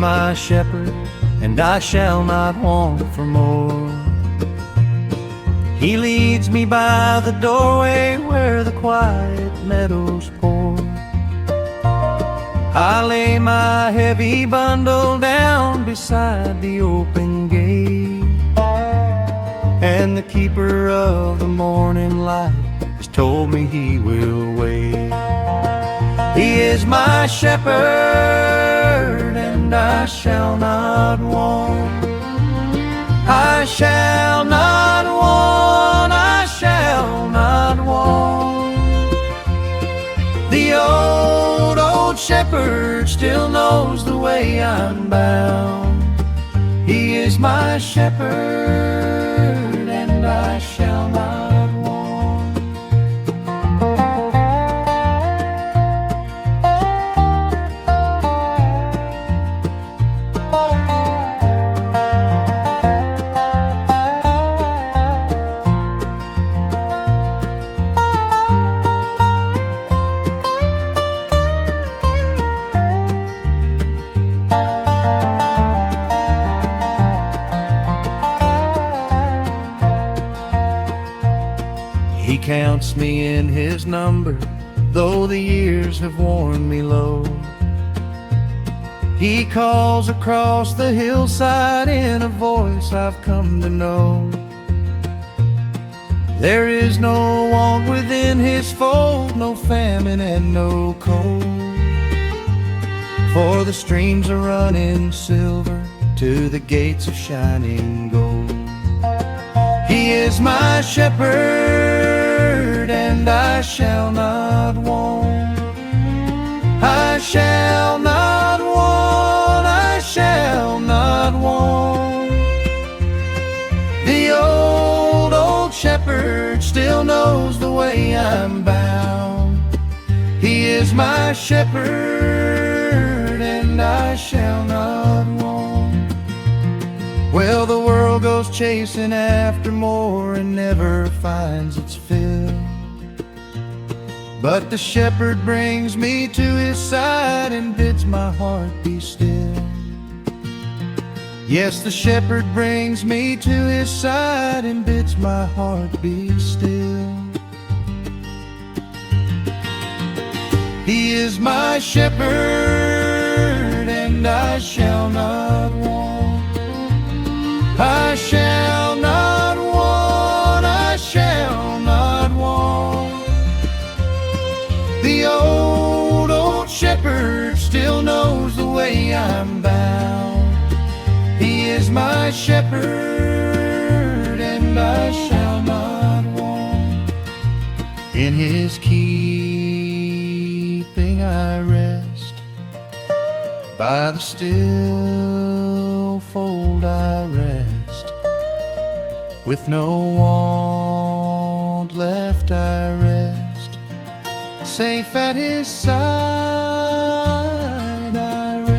my shepherd, and I shall not want for more. He leads me by the doorway where the quiet meadows pour. I lay my heavy bundle down beside the open gate, and the keeper of the morning light has told me he will wait. He is my shepherd, and I shall not want. I shall not want, I shall not want. The old shepherd still knows the way I'm bound. He is my shepherd, and I shall not want. He counts me in his number, though the years have worn me low. He calls across the hillside in a voice I've come to know. There is no want within his fold, no famine and no cold. For the streams are running silver to the gates of shining gold. He is my shepherd, and I shall not want. I shall not want, I shall not want. The old shepherd still knows the way I'm bound. He is my shepherd, and I shall not want. Well, the world goes chasing after more and never finds its fill, but the shepherd brings me to his side and bids my heart be still. Yes, the shepherd brings me to his side and bids my heart be still. He is my shepherd, and I shall not want. I shall not want, I shall not want. The old shepherd still knows the way I'm bound. He is my shepherd, and I shall not want. In his keeping I rest, by the still fold I rest. With no want left I rest, safe at his side I rest.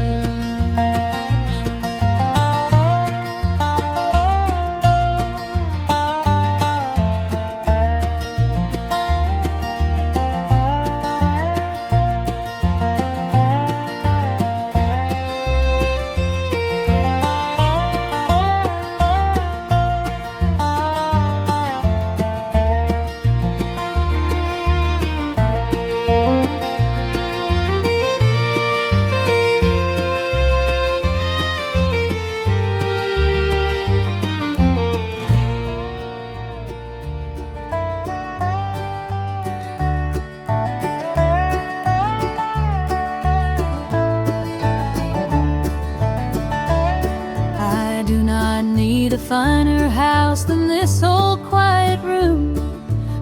A finer house than this old quiet room,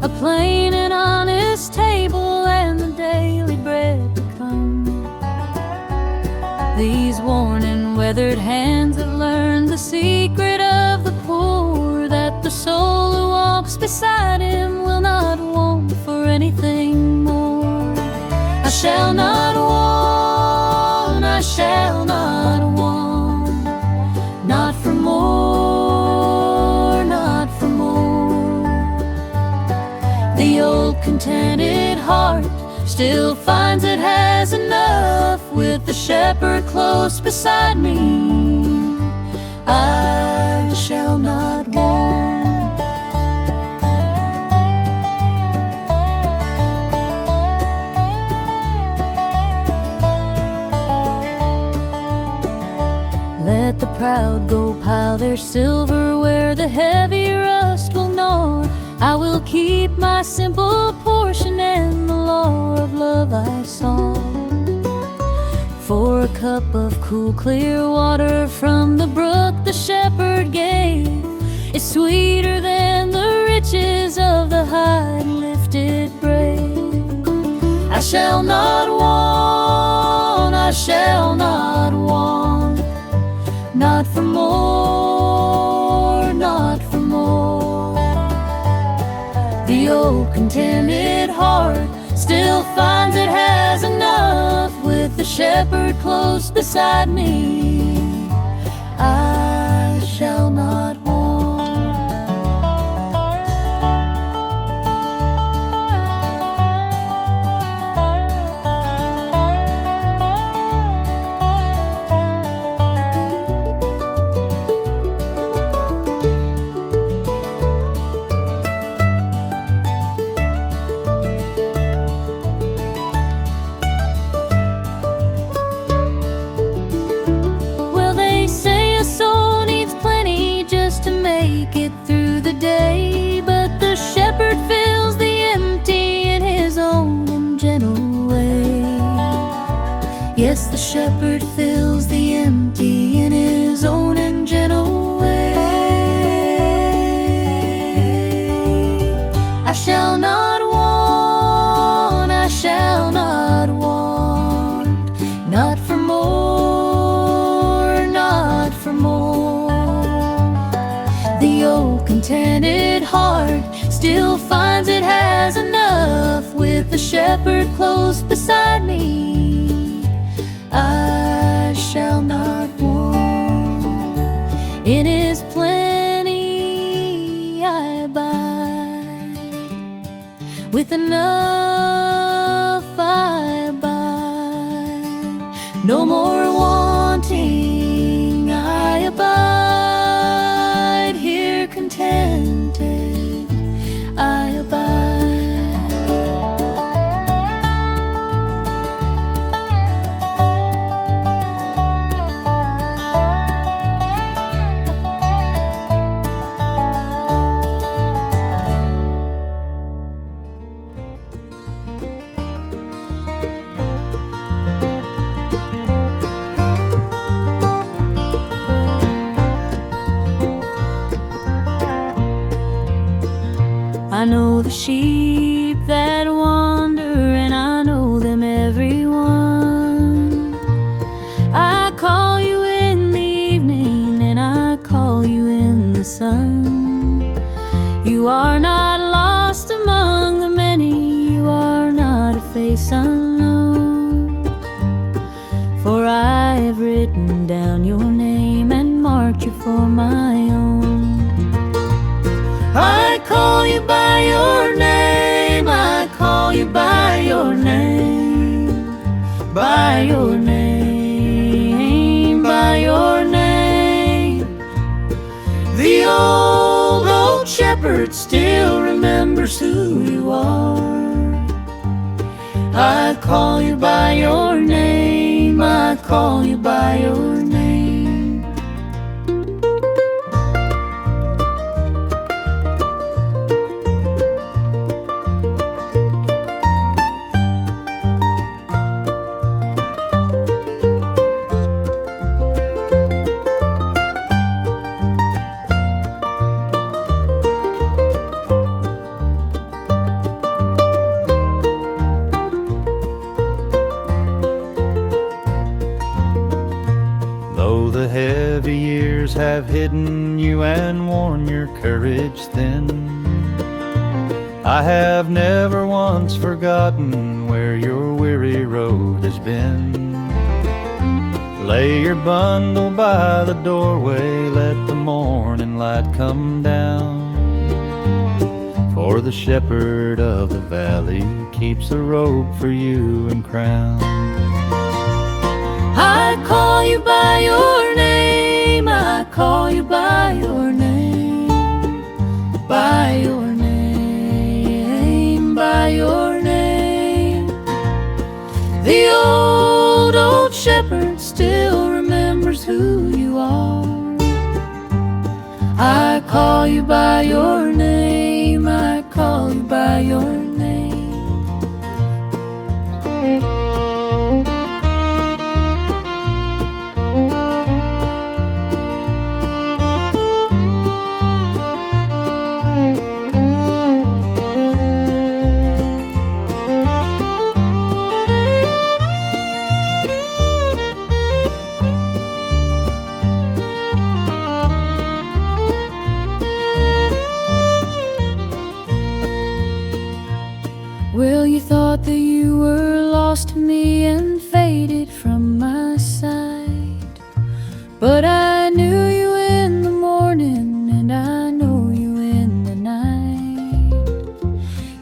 a plain and honest table, and the daily bread to come. These worn and weathered hands have learned the secret of the poor, that the soul who walks beside him will not want for anything more. I shall not want, I shall not want, not for more. The old contented heart still finds it has enough with the shepherd close beside me, I shall not want. Let the proud go pile their silver where the heavy rust will gnaw. I will keep my simple portion and the law of love I saw. For a cup of cool clear water from the brook the shepherd gave is sweeter than the riches of the high and lifted brave. I shall not want, I shall not want, not for more, not for more. The old contented heart still finds it has enough with the shepherd close beside me, I shall not want. Yes, the shepherd fills the empty in his own and gentle way. I shall not want, I shall not want, not for more, not for more. The old contented heart still finds it has enough with the shepherd close beside me, I shall not want. In his plenty I abide, with enough I abide. No more wanting I abide, here contented I abide. I know the sheep that wander, and I know them every one. I call you in the evening, and I call you in the sun. You are not lost among the many, you are not a face unknown. For I have written down your name and marked you for my own. I call you by your name, I call you by your name, by your name, by your name. The old shepherd still remembers who you are. I call you by your name, I call you by your name. The heavy years have hidden you and worn your courage thin. I have never once forgotten where your weary road has been. Lay your bundle by the doorway, let the morning light come down. For the shepherd of the valley keeps a robe for you and crown. I call you by your name, I call you by your name, by your name, by your name. The old shepherd still remembers who you are. I call you by your name, I call you by your name. Well, you thought that you were lost to me and faded from my sight, but I knew you in the morning and I know you in the night.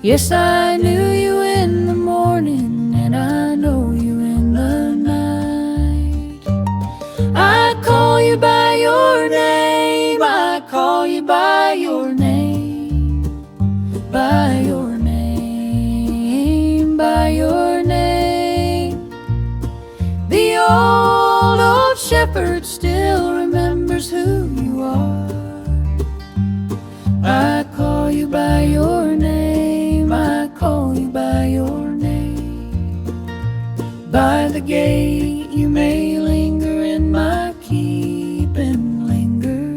Yes, I knew you in the morning and I know you in the night. I call you by your name, I call you by your name, by your name, by your name. The old shepherd still remembers who you are. I call you by your name, I call you by your name. By the gate you may linger in my keeping, linger.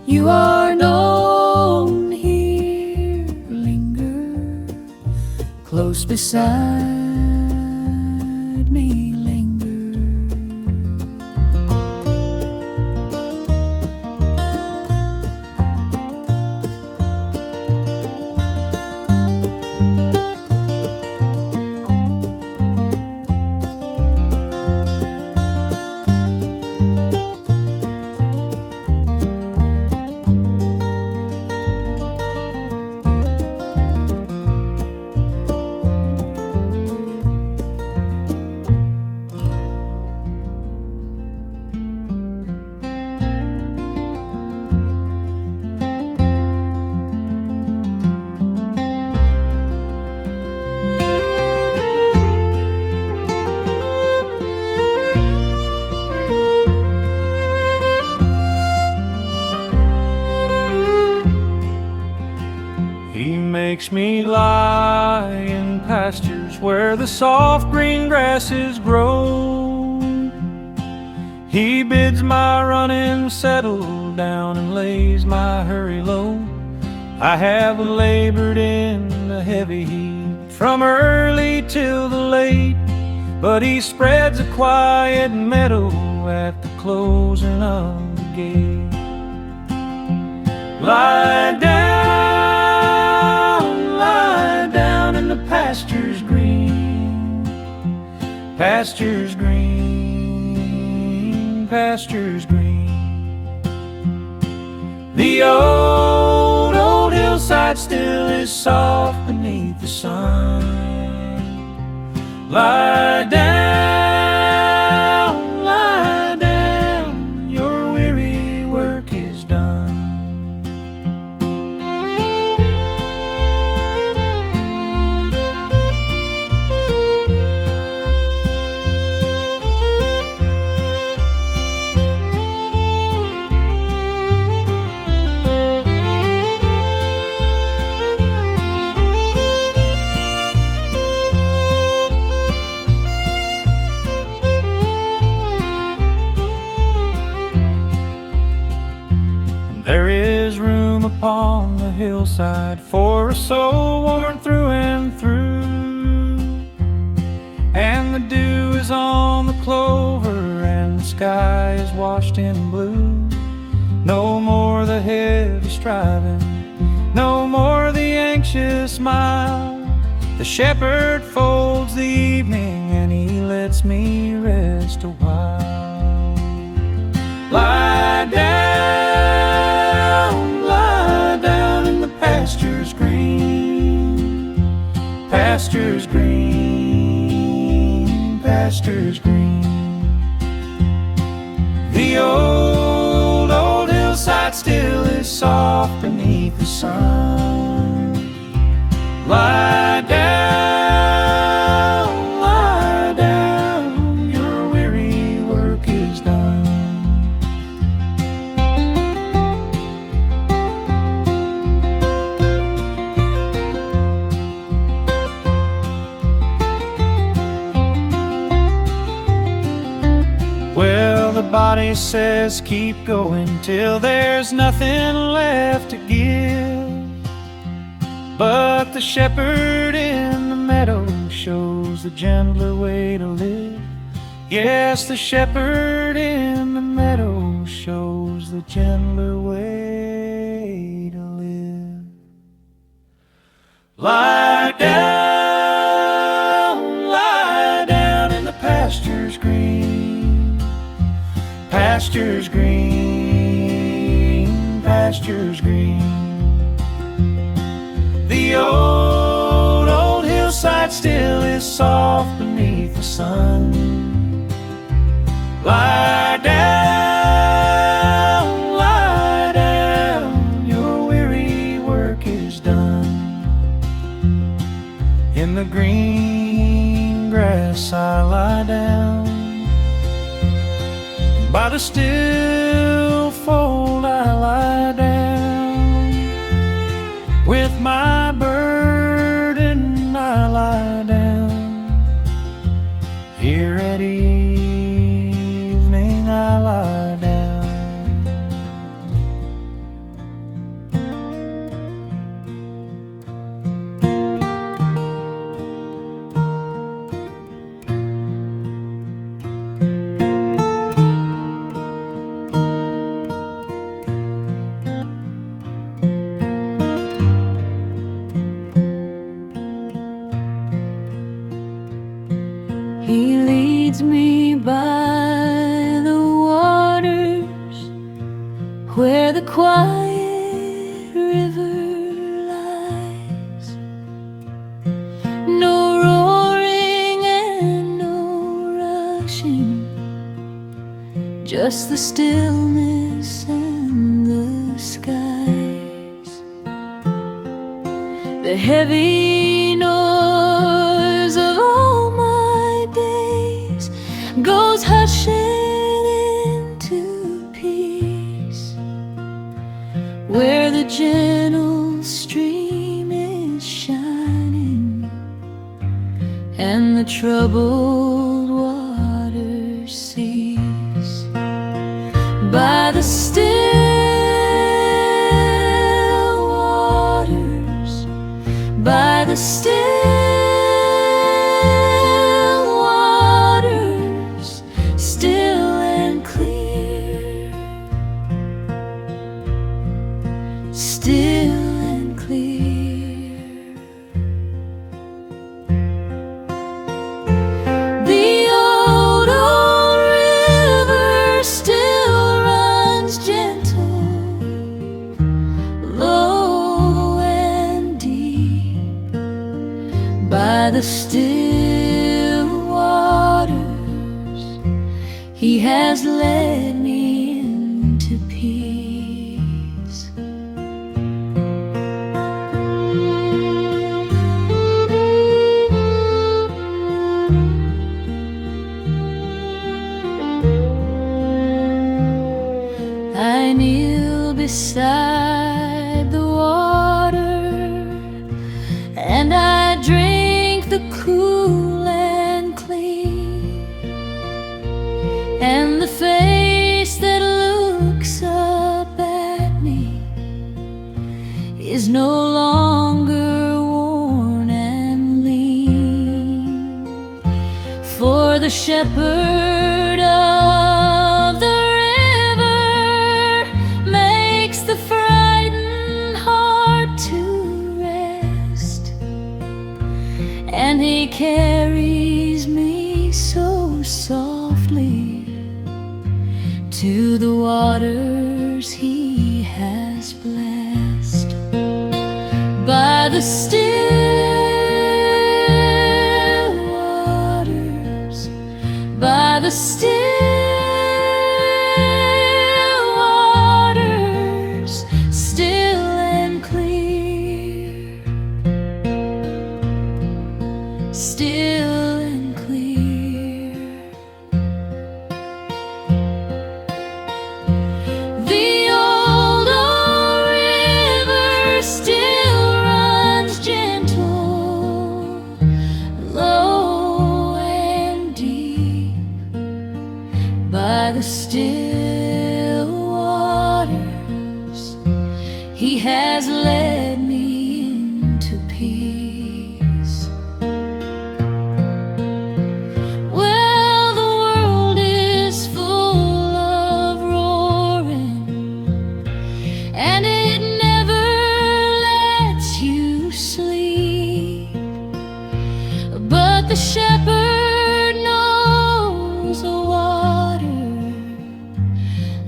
You are known here, linger. Close beside me, linger. He makes me lie in pastures where the soft green grasses grow. He bids my running settle down and lays my hurry low. I have labored in the heavy heat from early till the late, but he spreads a quiet meadow at the closing of the gate. Lie down in the pastures green, pastures green, pastures green. The old hillside still is soft beneath the sun. Lie down, your weary work is done. There is room upon the hillside for a soul worn through and through, and the dew is on the clover and the sky is washed in blue. No more the heavy striving, no more the anxious smile. The shepherd folds the evening and he lets me rest a while. Lie down in the pastures green, pastures green, pastures green. The old hillside still is soft beneath the sun. Lie down, your weary work is done. Well, the body says keep going till there's nothing left to give. But the shepherd in the meadow shows the gentler way to live. Yes, the shepherd in the meadow shows the gentler way to live. Lie down in the pastures green. Pastures green, pastures green. The old hillside still is soft beneath the sun. Lie down, your weary work is done. In the green grass I lie down, by the still fold I lie down. With my burden I lie down. Here at evening I lie down. He leads me by the waters where the quiet river lies. No roaring and no rushing, just the stillness and the skies. The heavy noise of all my days goes hushing into peace, where the gentle stream is shining and the troubled waters cease. By the still waters, by the still waters, still and clear, still and clear. The old river still runs gentle, low and deep. By the still waters, he has led me into peace. I kneel beside the water and I drink the cool and clean, and the face that looks up at me is no longer worn and lean. For the shepherd of the river makes the frightened heart to rest, and he carries me so softly to the waters he has blessed. By the still waters, the still waters, still and clear, still and clear. The old river still runs gentle, low and deep, by the still waters. He has led me into peace. Well, the world is full of roaring, and it never lets you sleep, but the shepherd knows a water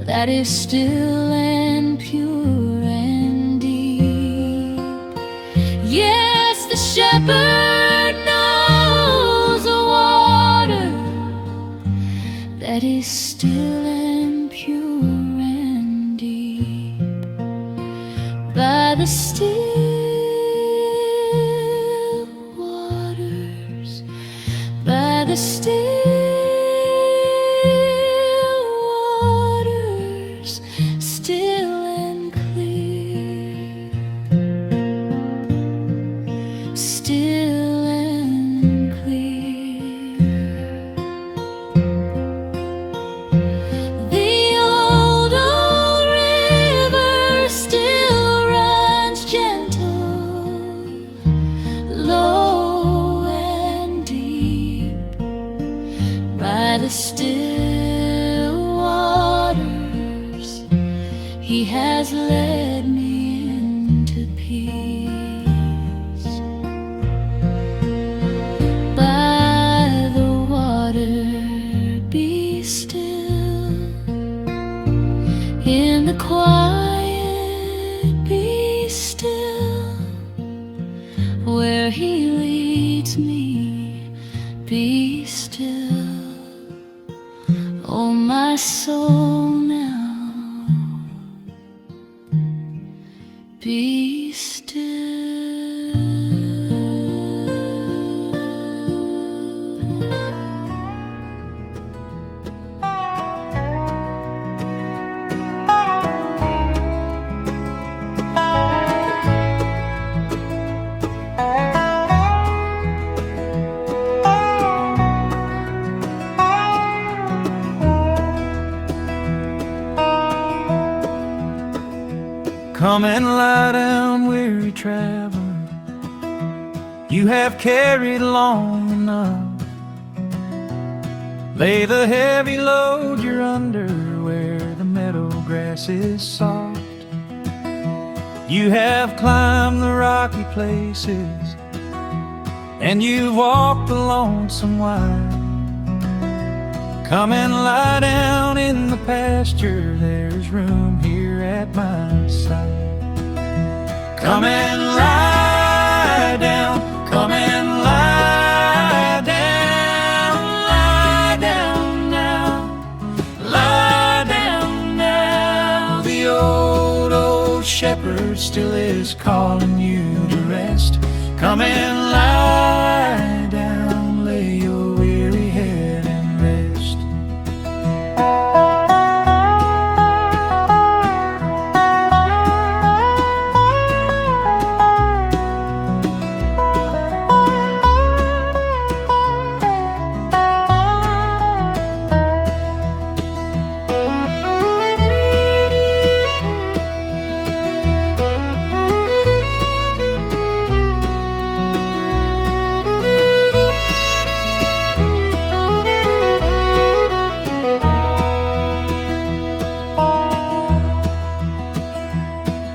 that is still and pure and deep. Yes, the shepherd knows a water that is still and pure and deep, by the still waters, by the still waters, still and clear, still and clear. The old river still runs gentle, low and deep, by the still waters. He has led me into peace. By the water, be still. In the quiet, be still. Where he leads me, be still. Oh, my soul, now be still. Come and lie down, weary traveler. You have carried long enough. Lay the heavy load you're under, where the meadow grass is soft. You have climbed the rocky places, and you've walked the lonesome wide. Come and lie down in the pasture, there's room here at my side. Come and lie down, come and lie down now, lie down now. The old shepherd still is calling you to rest. Come and lie down, lay your weary head and rest.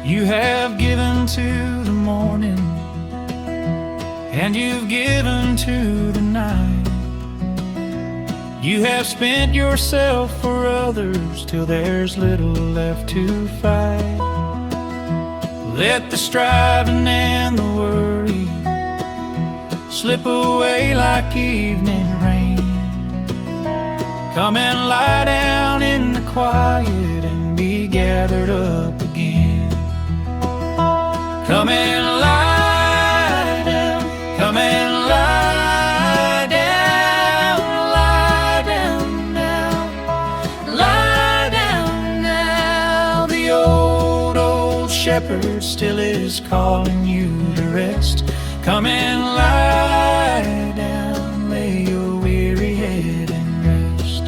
You have given to the morning, and you've given to the night. You have spent yourself for others till there's little left to fight. Let the striving and the worry slip away like evening rain. Come and lie down in the quiet and be gathered up again. Come and lie down, come and lie down, lie down now, lie down now. The old shepherd still is calling you to rest. Come and lie down, lay your weary head and rest.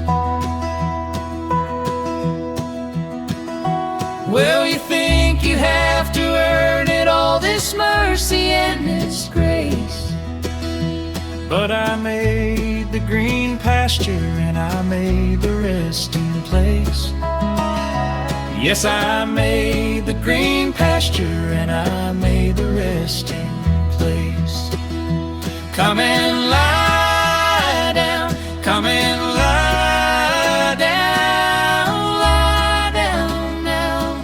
Well, you think you have to earn it, all this mercy and this grace, but I made the green pasture and I made the resting place. Yes, I made the green pasture and I made the resting place. Come and lie down, come and lie down, lie down now,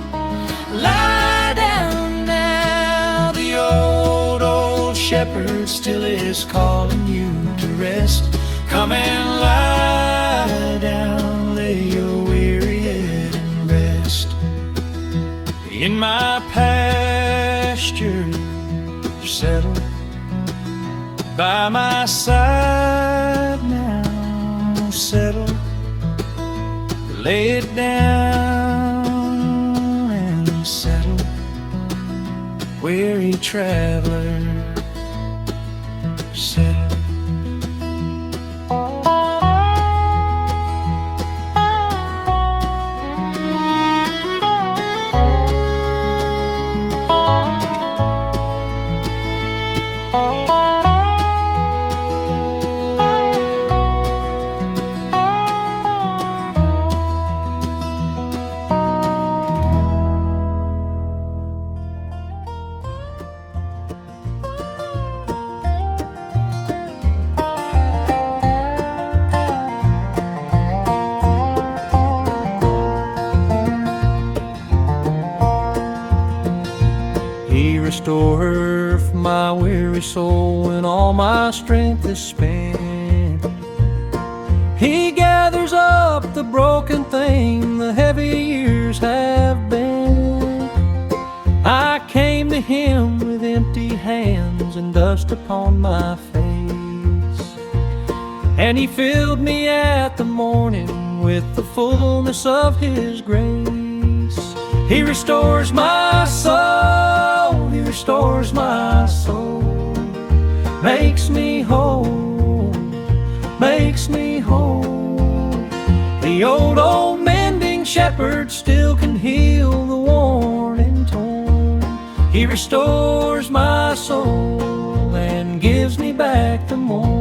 lie down now. The old shepherd still is calling you to rest. Come and lie down, lay your weary head and rest. In my pasture, settle by my side now, settle, lay it down and settle, weary traveler, settle. He restoreth my weary soul when all my strength is spent. He gathers up the broken thing the heavy years have been. I came to him with empty hands and dust upon my face, and he filled me at the morning with the fullness of his grace. He restores my soul, he restores my soul, makes me whole, makes me whole. The old mending shepherd still can heal the worn and torn. He restores my soul and gives me back the morn.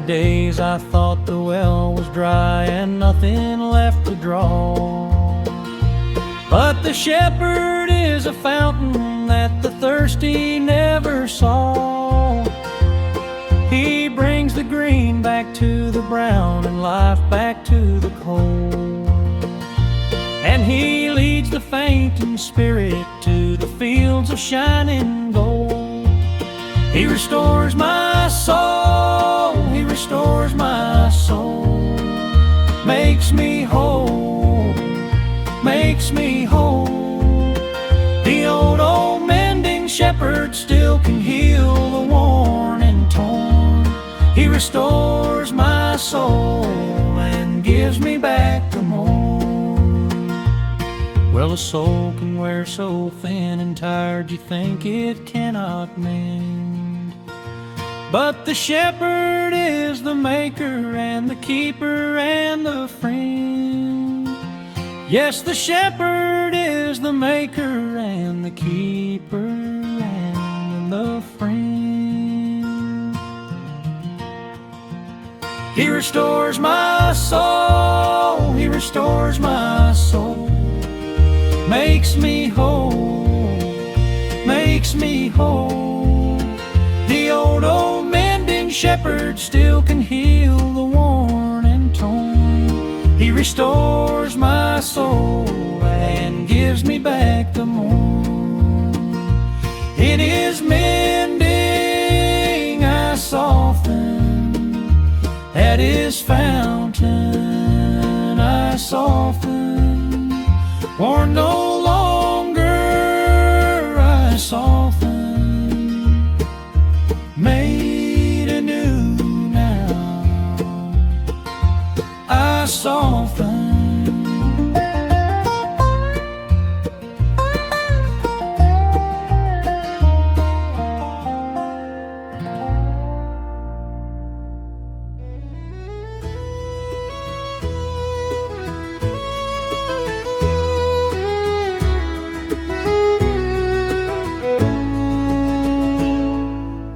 Days I thought the well was dry and nothing left to draw, but the shepherd is a fountain that the thirsty never saw. He brings the green back to the brown and life back to the cold, and he leads the fainting spirit to the fields of shining gold. He restores my soul, he restores my soul, makes me whole, makes me whole. The old mending shepherd still can heal the worn and torn. He restores my soul and gives me back the morn. Well, a soul can wear so thin and tired you think it cannot mend, but the shepherd is the maker and the keeper and the friend. Yes, the shepherd is the maker and the keeper and the friend. He restores my soul, He restores my soul. Makes me whole, makes me whole. The old mending shepherd still can heal the worn and torn. He restores my soul and gives me back the morn. In His mending I soften, at His fountain I soften. Worn no longer I soften, made anew now I soften.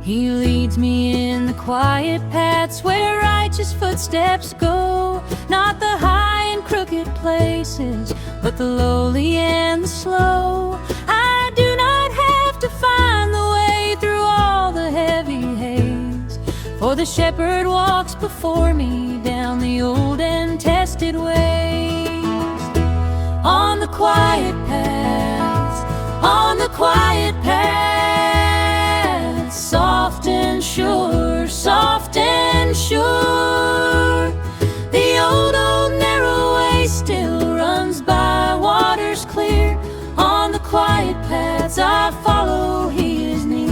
He leads me in the quiet paths where righteous footsteps go, not the high and crooked places, but the lowly and the slow. I do not have to find the way through all the heavy haze, for the shepherd walks before me down the old and tested ways. On the quiet paths, on the quiet paths, soft and sure, soft and sure. The old narrow way still runs by waters clear. On the quiet paths I follow, He is near.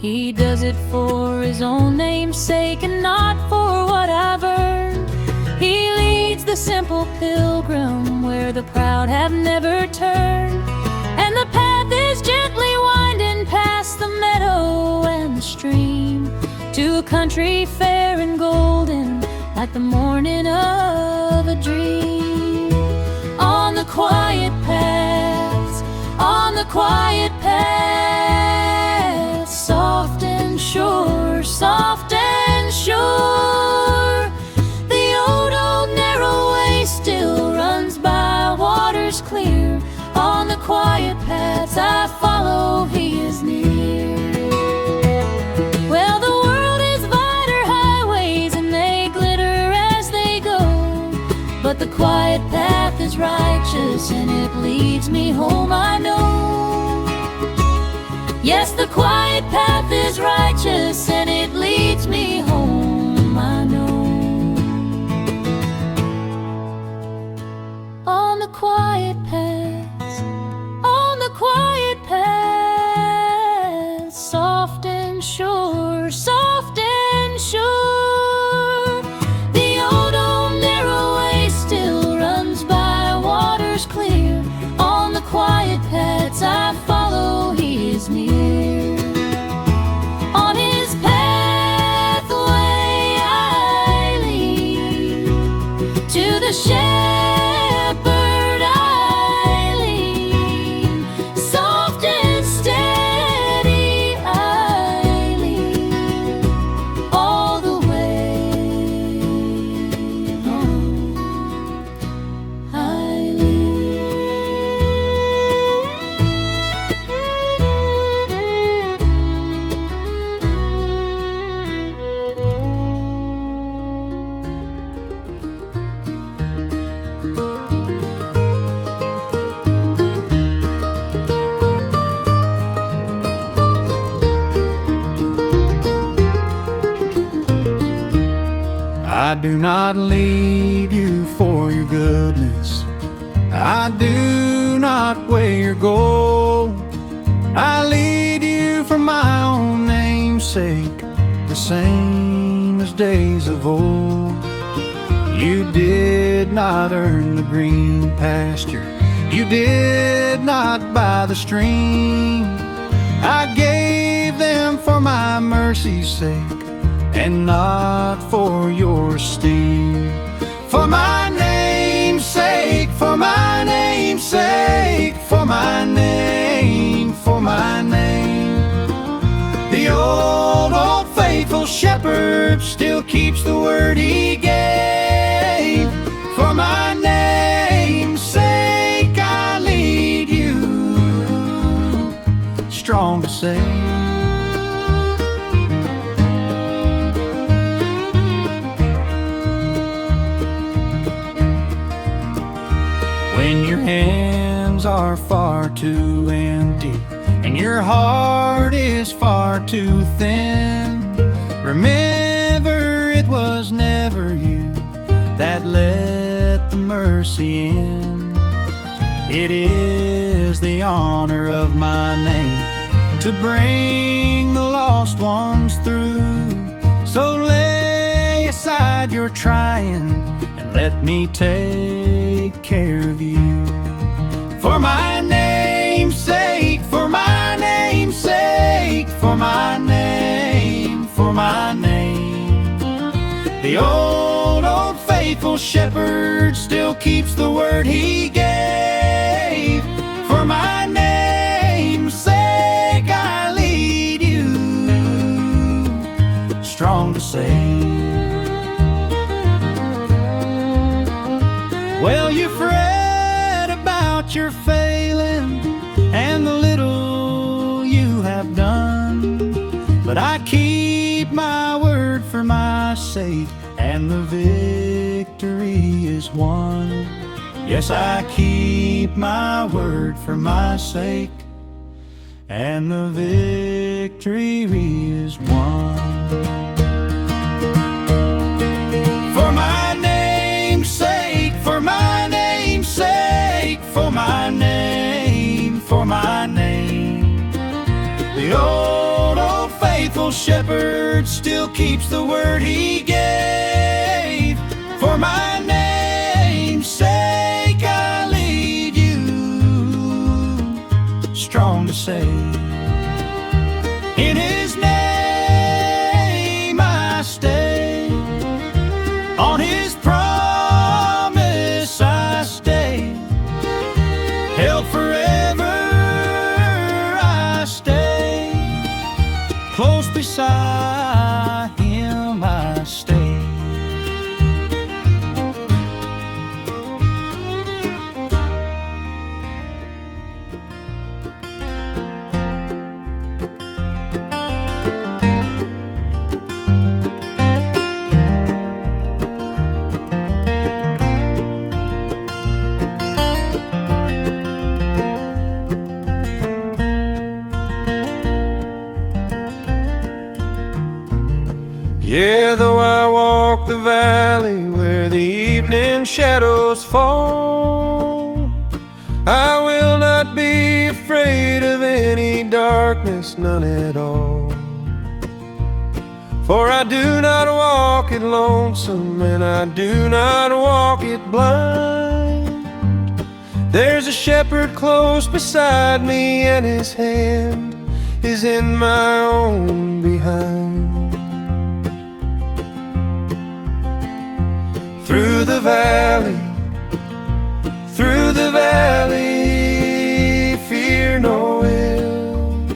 He does it for His own name's sake and not for what I've earned. He leads the simple pilgrim where the proud have never turned, and the path is gently winding past the meadow and the stream to a country fair and golden like the morning of a dream. On the quiet paths, on the quiet paths, soft and sure, soft and sure. The old narrow way still runs by waters clear. On the quiet paths I follow, He is near. Well, the world is wider highways and they glitter as they go, but the quiet path is righteous and it leads me home, I know. Yes, the quiet path is righteous and it leads me home, I know. On the quiet paths, on the quiet paths, soft and sure, soft and sure. The old narrow way still runs by waters clear. On the quiet paths I follow, He is near. On His pathway I lead, to the shepherd I lead, soft and steady I lead, all the way home I lead. I do not lead you for your goodness, I do not weigh your gold. I lead you for my own name's sake, the same as days of old. You did not earn the green pasture, you did not buy the stream. I gave them for my mercy's sake, and not for your esteem. For my name shepherd still keeps the word he gave. For my name's sake I lead you, strong to save. When your hands are far too empty and your heart is far too thin, remember it was never you that let the mercy in. It is the honor of my name to bring the lost ones through. So lay aside your trying and let me take care of you. For my name's sake, for my name's sake, for my name, for my name. The old faithful shepherd still keeps the word he gave. For my name's sake I lead you, strong to save. Well, you fret about your failing and the little you have done, but I keep my word for my sake, and the victory is won. Yes, I keep my word for my sake, and the victory is won. For my name's sake, for my name's sake, for my name, for my name. The old faithful shepherd still keeps the word he gave. For my name's sake I lead you, strong to save. In his name I stay, on his promise I stay, held forever I stay, close beside him I stay. Yeah, though I walk the valley where the evening shadows fall, I will not be afraid of any darkness, none at all. For I do not walk it lonesome, and I do not walk it blind. There's a shepherd close beside me, and his hand is in my own behind. Through the valley, fear no ill,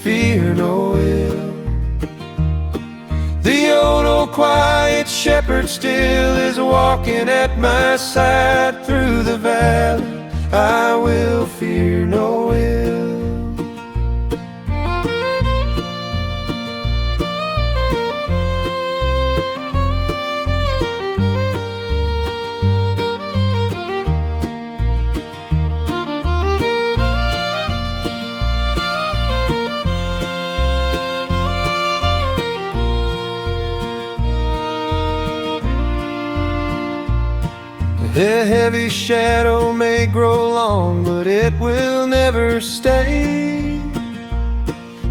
fear no ill. The old quiet shepherd still is walking at my side. Through the valley, I will fear no ill. The heavy shadow may grow long, but it will never stay.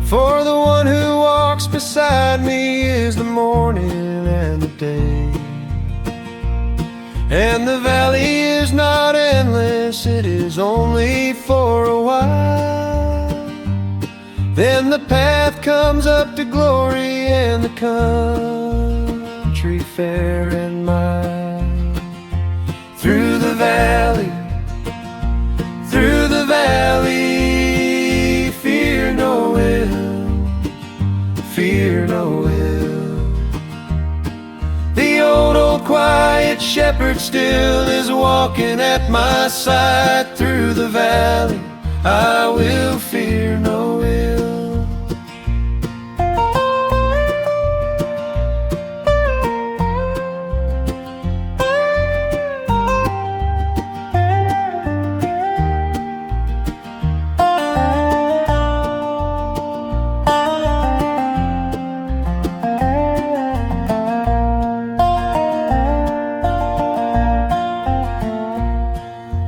For the one who walks beside me is the morning and the day. And the valley is not endless, it is only for a while. Then the path comes up to glory and the country fair and mild. Through the valley, fear no ill, fear no ill. shepherd still is walking at my side. Through the valley I will fear no ill.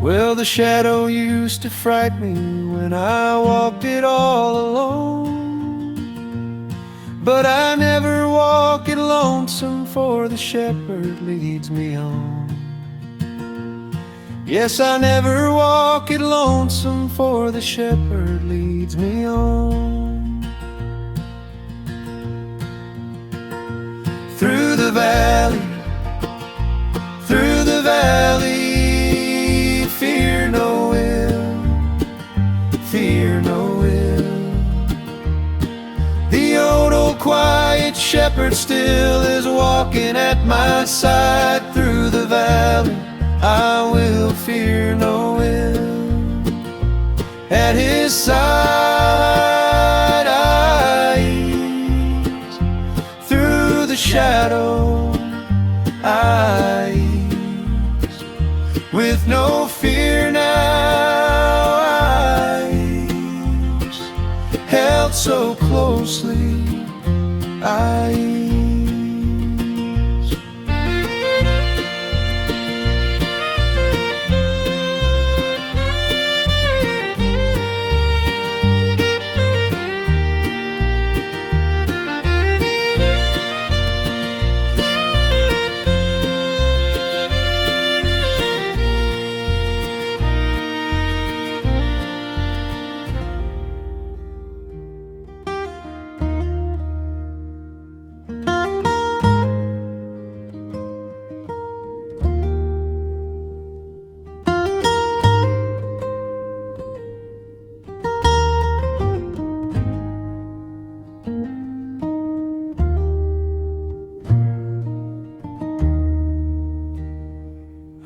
Well, the shadow used to fright me when I walked it all alone, but I never walk it lonesome, for the shepherd leads me on. Yes, I never walk it lonesome, for the shepherd leads me on. Through the valley, through the valley, fear no ill, fear no ill. The old quiet shepherd still is walking at my side. Through the valley I will fear no ill. At his side I ease, through the shadow I ease. With no fear now I ease, held so closely I ease.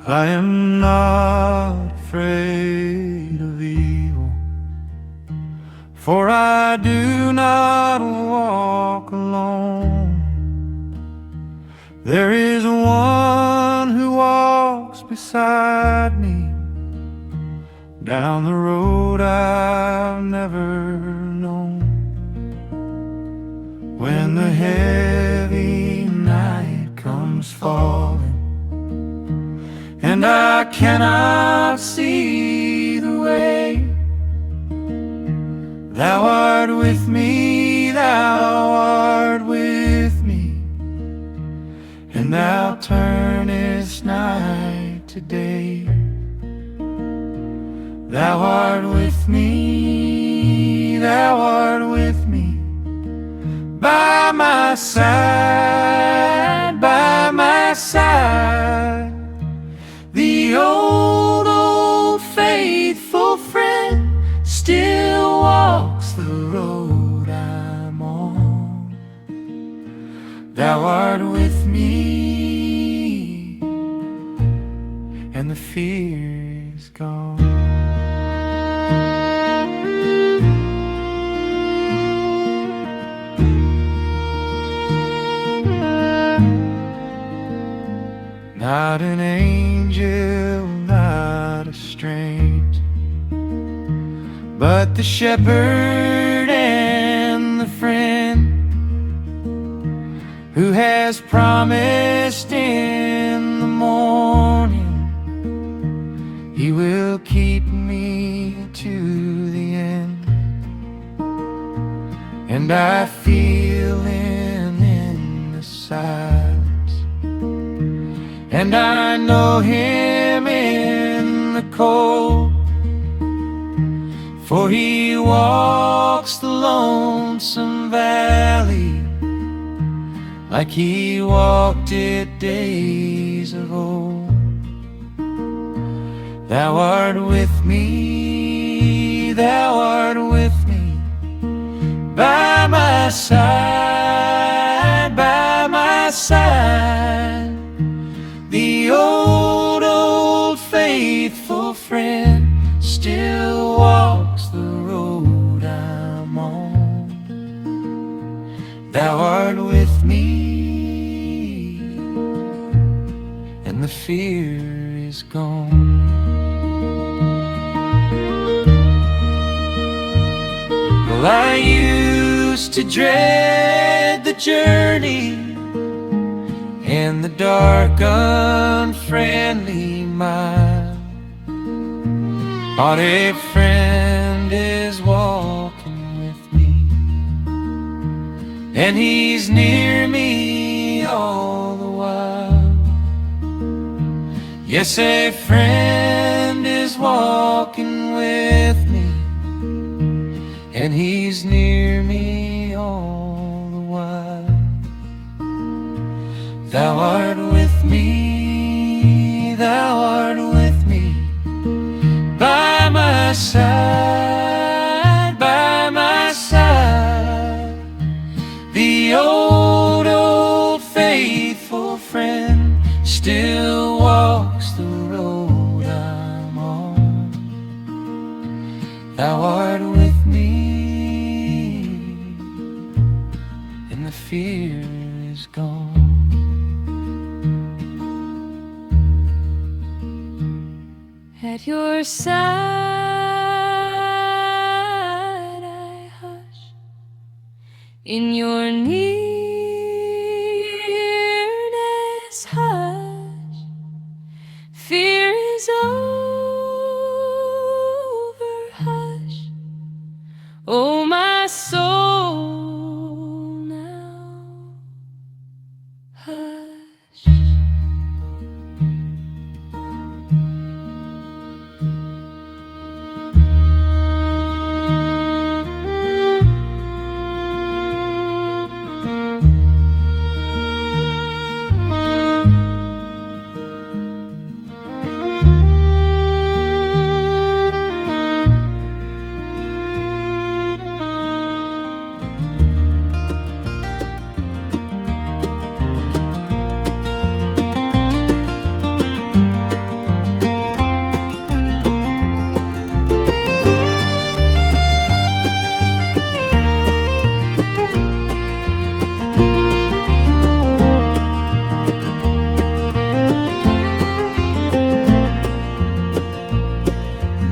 I am not afraid of evil, for I do not walk alone. There is one who walks beside me, down the road I've never known. When the heavy night comes falling and I cannot see the way, Thou art with me, Thou art with me, and Thou turnest night to day. Thou art with me, Thou art with me, by my side, by my side. The old faithful friend still walks the road I'm on. Thou art with me, and the fear is gone. Not an angel, not a stranger, but the shepherd and the friend who has promised in the morning He will keep me to the end. And I feel Him in the silence, and I know Him in the cold, for He walks the lonesome valley like He walked it days of old. Thou art with me, Thou art with me, by my side, by my side. The old fear is gone. Well, I used to dread the journey and the dark, unfriendly mile, but a friend is walking with me, and he's near me all the while. Yes, a friend is walking with me, and he's near me all the while. Thou art with me, thou art with me, by my side, by my side. The old, old faithful friend still walks the road I'm on. Thou art with me, and the fear is gone. At your side I hush, in your nearness hush. Fear is over, hush. Oh, my soul, now hush.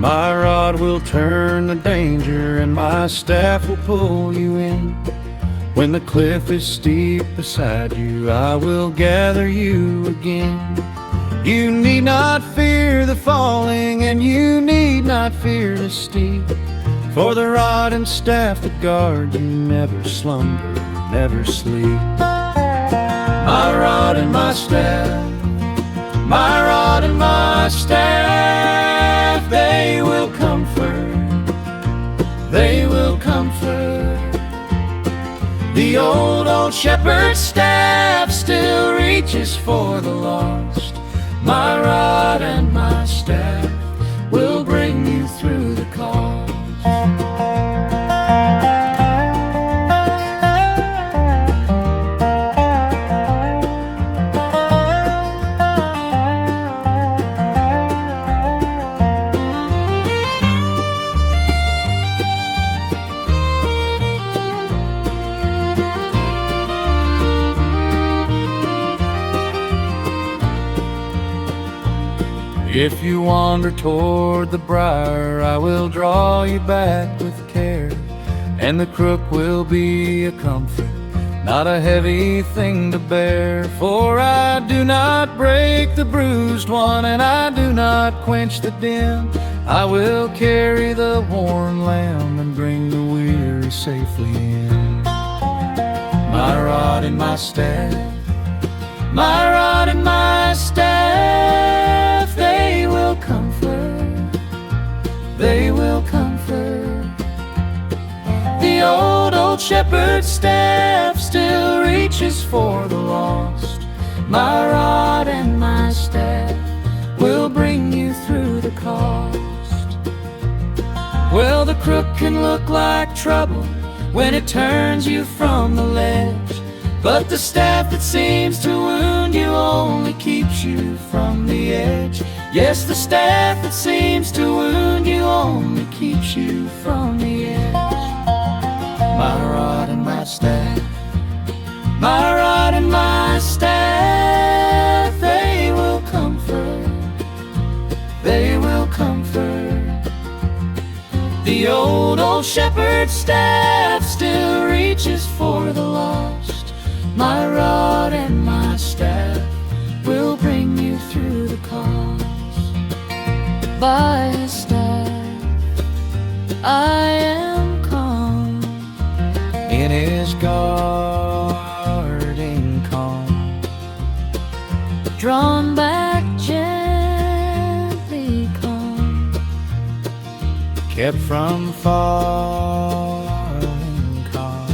My rod will turn the danger, and my staff will pull you in. When the cliff is steep beside you, I will gather you again. You need not fear the falling, and you need not fear the steep, for the rod and staff that guard you never slumber, never sleep. My rod and my staff, my rod and my staff, they will comfort, they will comfort. The old, old shepherd's staff still reaches for the lost. My rod and my staff will bring you through the cost. If you wander toward the briar, I will draw you back with care, and the crook will be a comfort, not a heavy thing to bear. For I do not break the bruised one, and I do not quench the dim. I will carry the worn lamb and bring the weary safely in. My rod and my staff, my rod and my staff, they will comfort, they will comfort. The old, old shepherd's staff still reaches for the lost. My rod and my staff will bring you through the cost. Well, the crook can look like trouble when it turns you from the ledge, but the staff that seems to wound you only keeps you from the edge. Yes, the staff that seems to wound you only keeps you from the edge. My rod and my staff, my rod and my staff, they will comfort, The old shepherd's staff still reaches for the lost. My rod and my staff will bring you through the cause. By his staff I am calm, in his guarding calm, drawn back gently calm, kept from falling calm.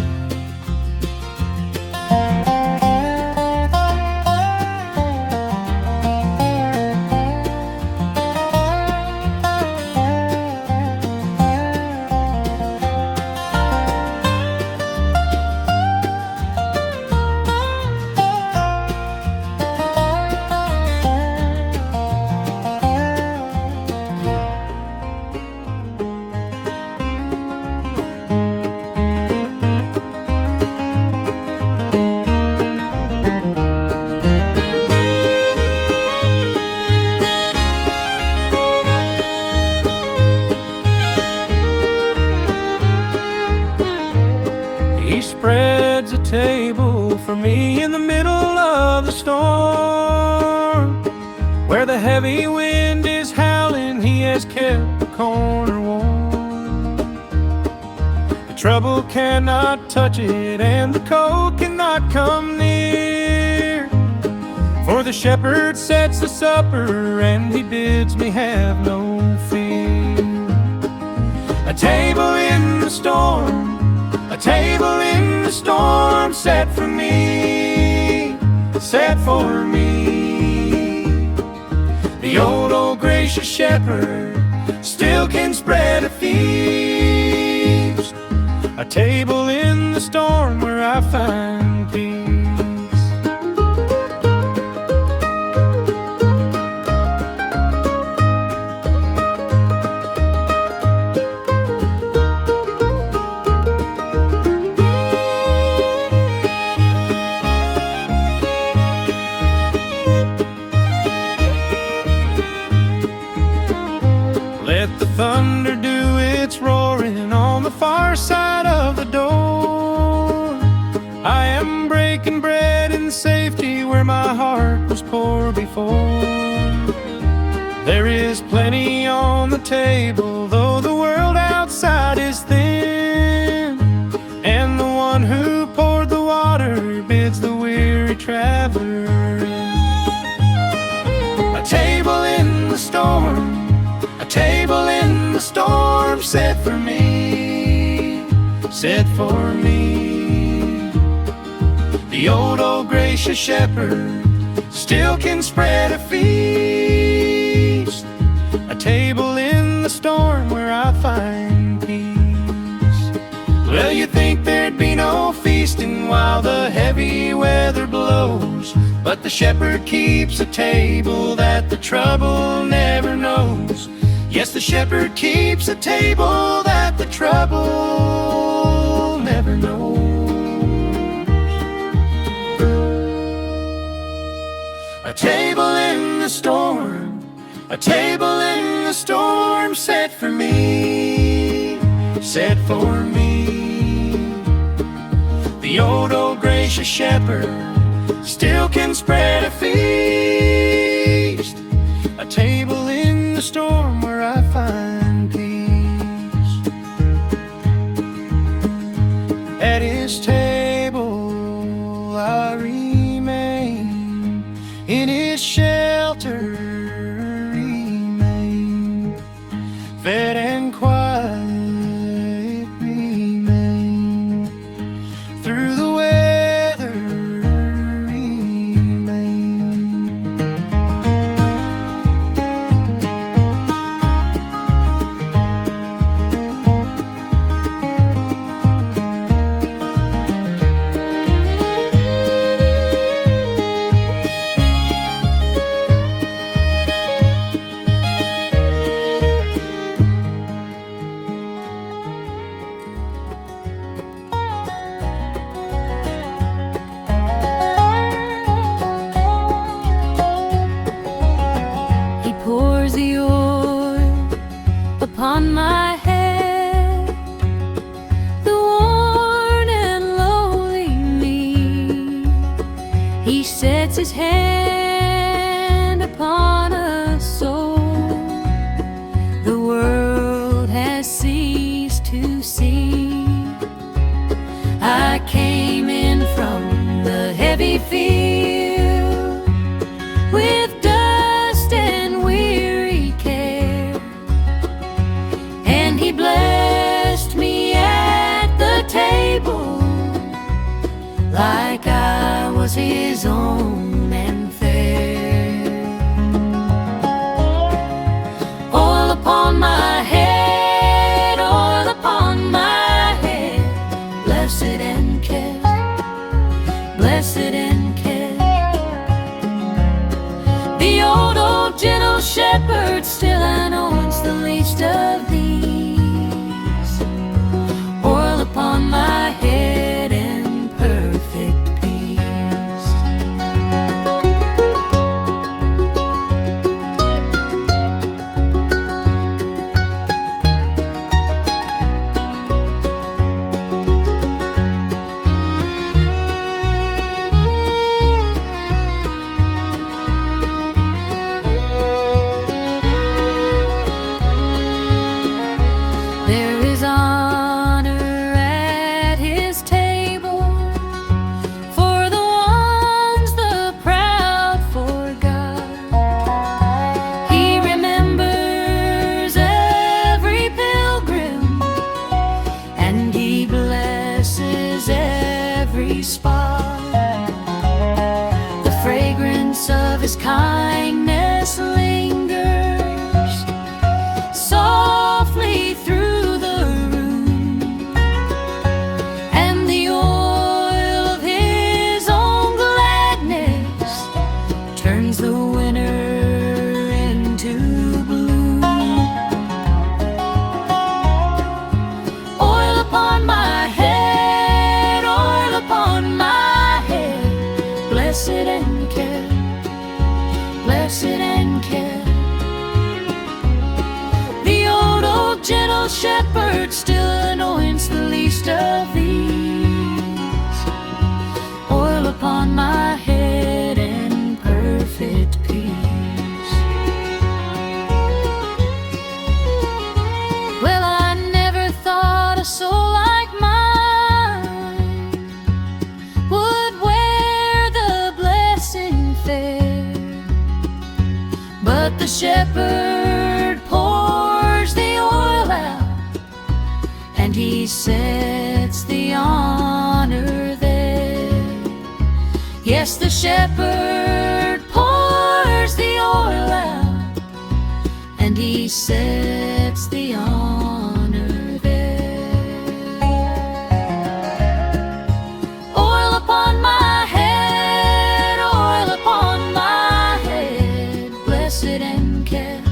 He spreads a table for me in the middle of the storm. Where the heavy wind is howling, he has kept the corner warm. The trouble cannot touch it, and the cold cannot come near. For the shepherd sets the supper, and he bids me have no fear. A table in the storm, a table in the storm, set for me, set for me. The old gracious shepherd still can spread a feast. A table in the storm where I find peace. Let the thunder do its roaring on the far side of the door. I am breaking bread in safety where my heart was poor before. There is plenty on the table, though the world outside is thin. And the one who poured the water bids the weary traveler in. A table in the storm, a table in the storm, set for me, set for me. The old gracious shepherd still can spread a feast. A table in the storm where I find peace. Well, you'd think there'd be no feasting while the heavy weather blows, but the shepherd keeps a table that the trouble never knows. Yes, the shepherd keeps a table that the trouble never knows. A table in the storm, a table in the storm, set for me, set for me. The old gracious shepherd still can spread a feast. A table in the storm where I find peace. At his table I remain, in his shelter remain, fed and quiet remain, through the weather remain. He pours the oil upon my head. gentle shepherd still anoints the least of these. Oil upon my head and perfect peace. Well, I never thought a soul like mine would wear the blessing fair, but the shepherd pours the oil out, and he sets the honor there. Yes, the shepherd pours the oil out, and he sets the honor there. Oil upon my head, oil upon my head, blessed and kept,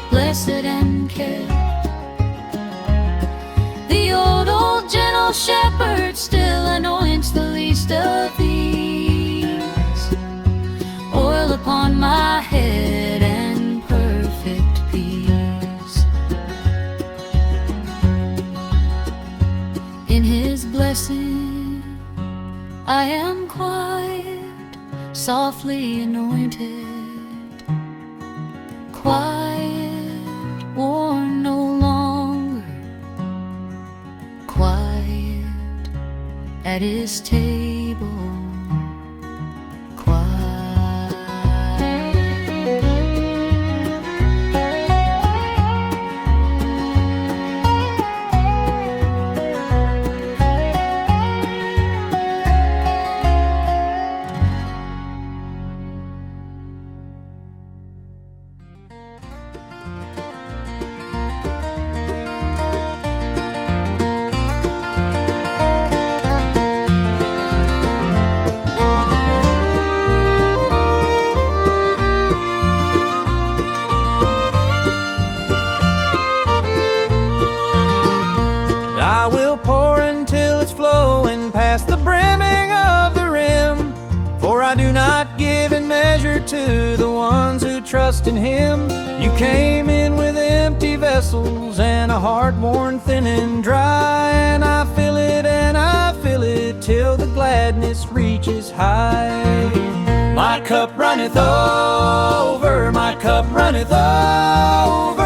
blessed and kept. The old gentle shepherd still anoints the least of these. Oil upon my head and perfect peace. In his blessing I am quiet, softly anointed, quiet, worn no longer, quiet at his table, quiet. I will pour until it's flowing past the brimming of the rim. For I do not give in measure to the ones who trust in him. You came in with empty vessels and a heart worn thin and dry, and I fill it and I fill it till the gladness reaches high. My cup runneth over, my cup runneth over,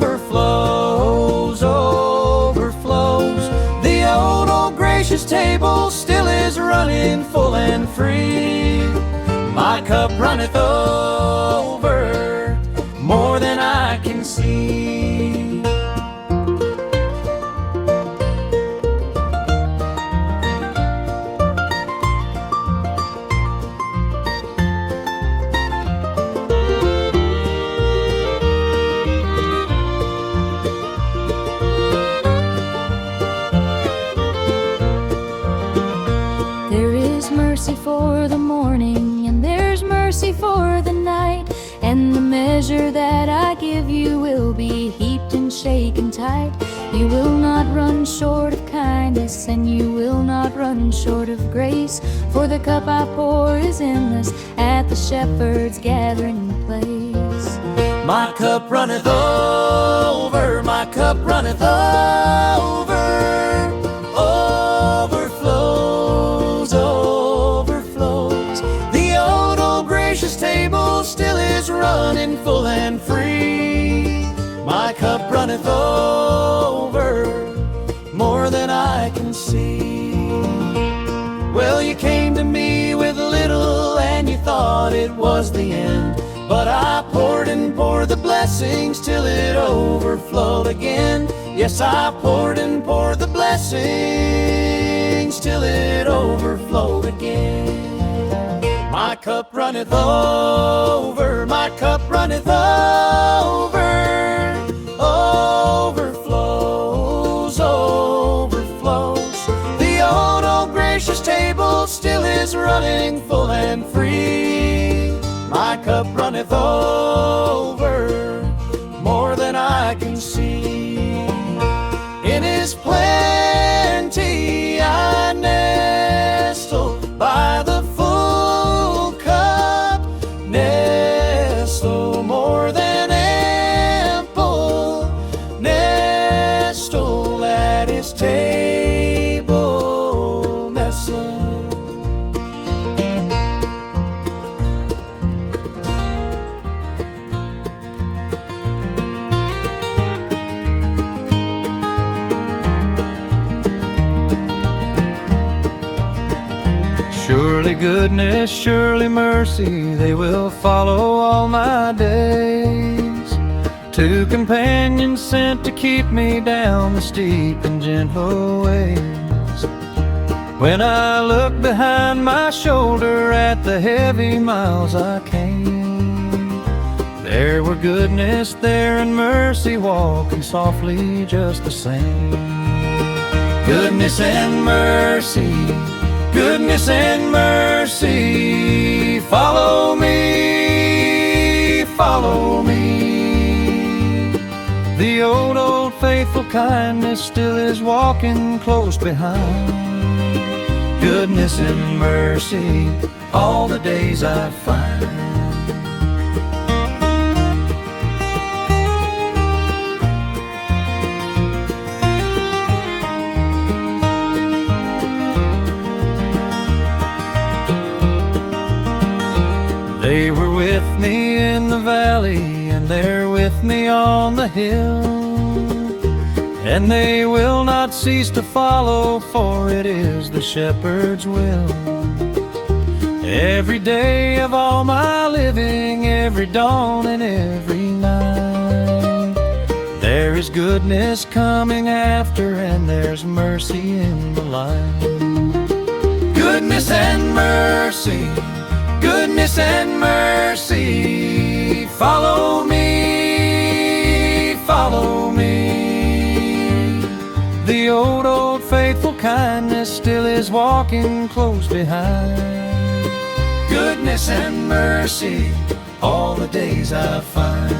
overflows, overflows. The old gracious table still is running full and free. My cup runneth over, more than I can see. Mercy for the morning, and there's mercy for the night, and the measure that I give you will be heaped and shaken tight. You will not run short of kindness, and you will not run short of grace, for the cup I pour is endless at the shepherd's gathering place. My cup runneth over, my cup runneth over, overflows, overflows. The old gracious table still is running full and free. My cup runneth over, more than I can see. Well, you came to me with little and you thought it was the end, but I poured and poured the blessings till it overflowed again. Yes, I poured and poured the blessings till it overflowed again. My cup runneth over, my cup runneth over, overflows, overflows. The old gracious table still is running full and free. My cup runneth over, more than I can see. In his plenty I nestle by the full cup, nestle more than ample goodness, surely mercy, they will follow all my days. Two companions sent to keep me down the steep and gentle ways. When I look behind my shoulder at the heavy miles I came, there were goodness there and mercy walking softly just the same. Goodness and mercy, goodness and mercy, follow me, follow me. The old faithful kindness still is walking close behind. Goodness and mercy, all the days I find. They were with me in the valley, and they're with me on the hill, and they will not cease to follow, for it is the shepherd's will. Every day of all my living, every dawn and every night, there is goodness coming after, and there's mercy in the light. Goodness and mercy, goodness and mercy, follow me, follow me. The old faithful kindness still is walking close behind. Goodness and mercy, all the days I find.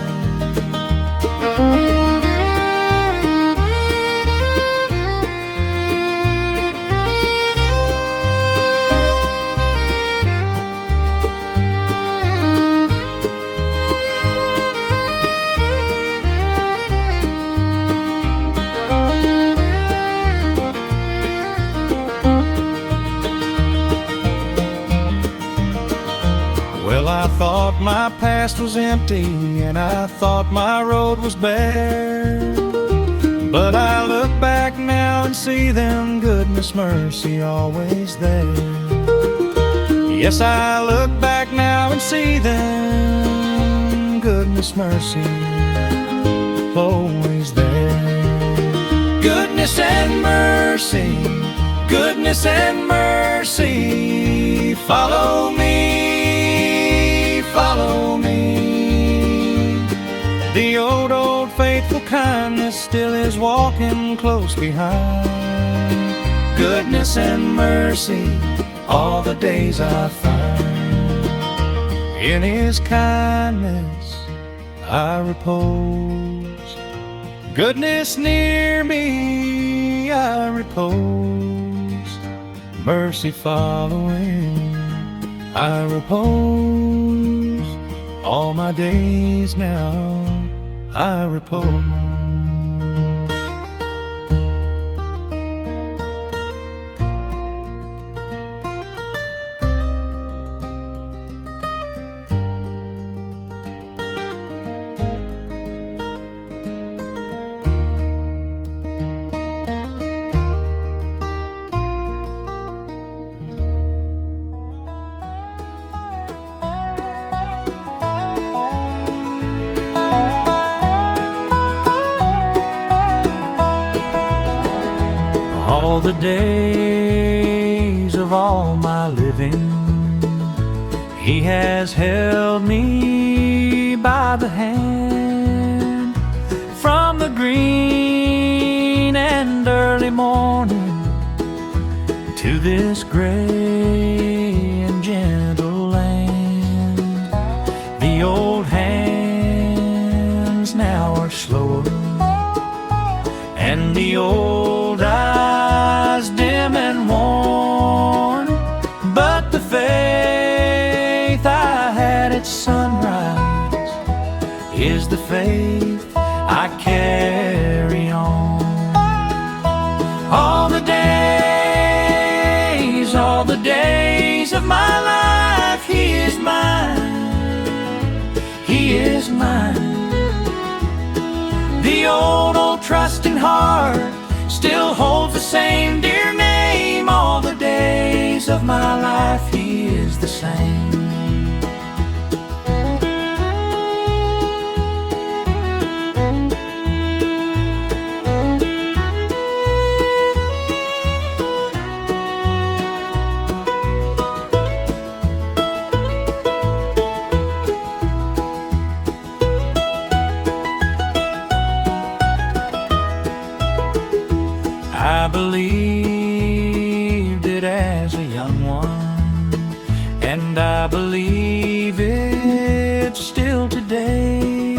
Well, I thought my past was empty, and I thought my road was bare, but I look back now and see them goodness, mercy always there. Yes, I look back now and see them goodness, mercy always there. Goodness and mercy, goodness and mercy, follow me, follow me. The old faithful kindness still is walking close behind. Goodness and mercy, all the days I find. In His kindness I repose, goodness near me I repose, mercy following I repose. All my days now I repose. All the days of all my living, He has held me by the hand. From the green and early morning to this gray and gentle land, the old hands now are slower, and the old eyes dim and worn, but the faith I had at sunrise is the faith I carry on. All the days of my life, He is mine, He is mine. The old trusting heart still holds the same dear name. All the days of my life He same. I believed it as a young one, and I believe it still today,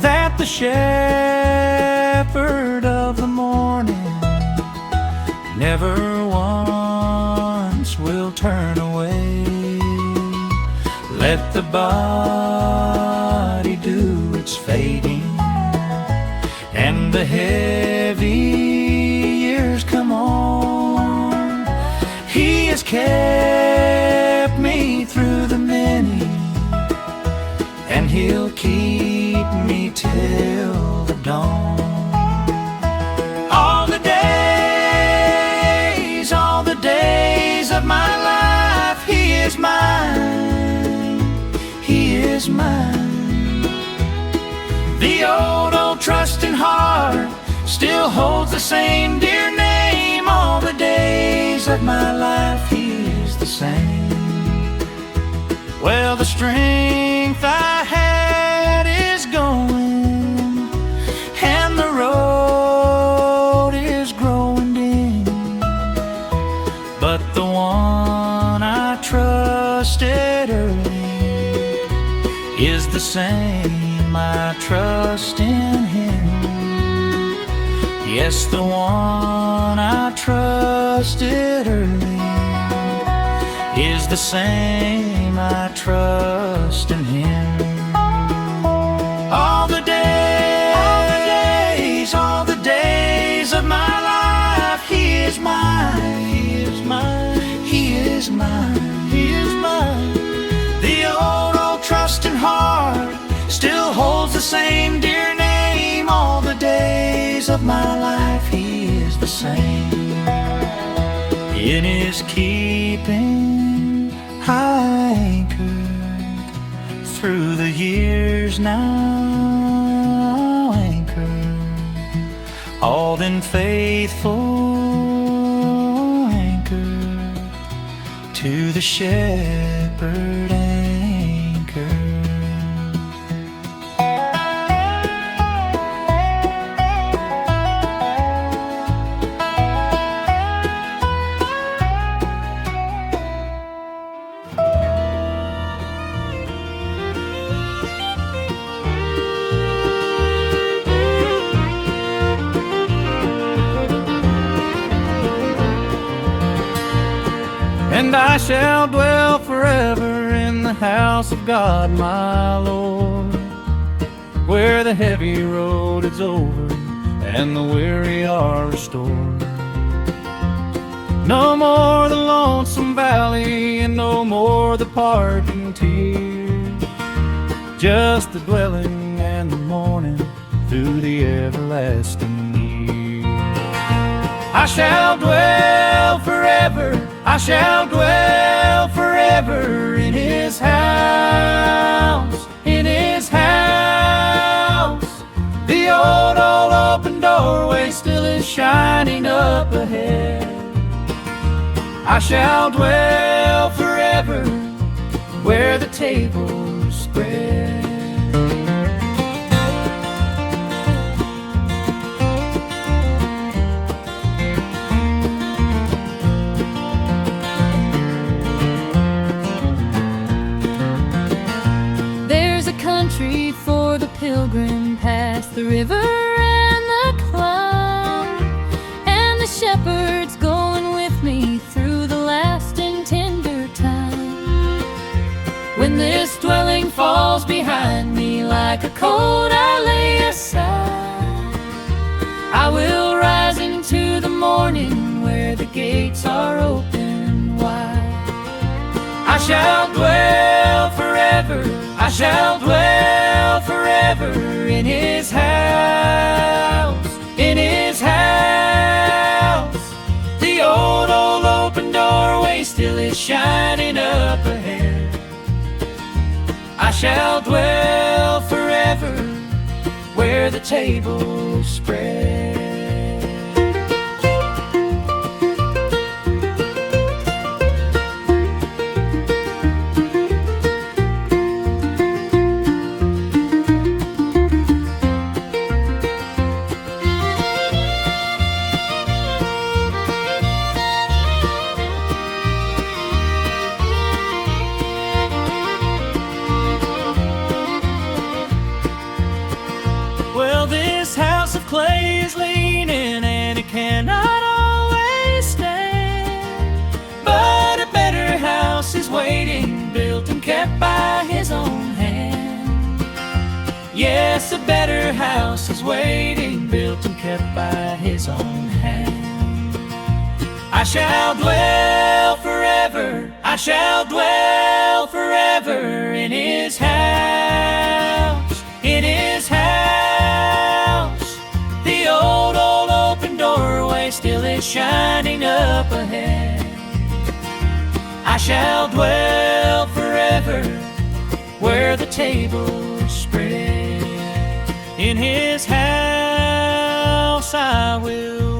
that the shepherd of the morning never once will turn away. Let the body do its fading, and the heavy years come on. He has kept me through the many, and He'll keep me till the dawn. All the days of my life, He is mine, He is mine. The old trusting heart still holds the same dear name. All the days of my life, He is the same. Well, the strength I had is going, and the road is growing dim, but the one I trusted early is the same. I trust in Him. Yes, the one I trusted early is the same. I trust in Him. All the days of my life, He is mine, He is mine, He is mine, He is mine. The old trusting heart still holds the same dear name. All the days of my life, He is the same. In His keeping I anchored through the years now, anchored, all in faithful anchored to the shepherd anchor. And I shall dwell forever in the house of God, my Lord, where the heavy road is over and the weary are restored. No more the lonesome valley, and no more the parting tears, just the dwelling and the mourning through the everlasting years. I shall dwell forever, I shall dwell forever in His house, in His house. The old open doorway still is shining up ahead. I shall dwell forever where the table's spread. Country for the pilgrim past the river and the cloud, and the shepherd's going with me through the last and tender time. When this dwelling falls behind me like a coat I lay aside, I will rise into the morning where the gates are open wide. I shall dwell forever, I shall dwell forever in His house, in His house. The old open doorway still is shining up ahead. I shall dwell forever where the table's spread. Well, this house of clay is leaning and it cannot always stand, but a better house is waiting, built and kept by his own hand. Yes, a better house is waiting, built and kept by his own hand. I shall dwell forever, I shall dwell forever in his house, in his house. The old open doorway still is shining up ahead. I shall dwell forever where the table's spread. In his house I will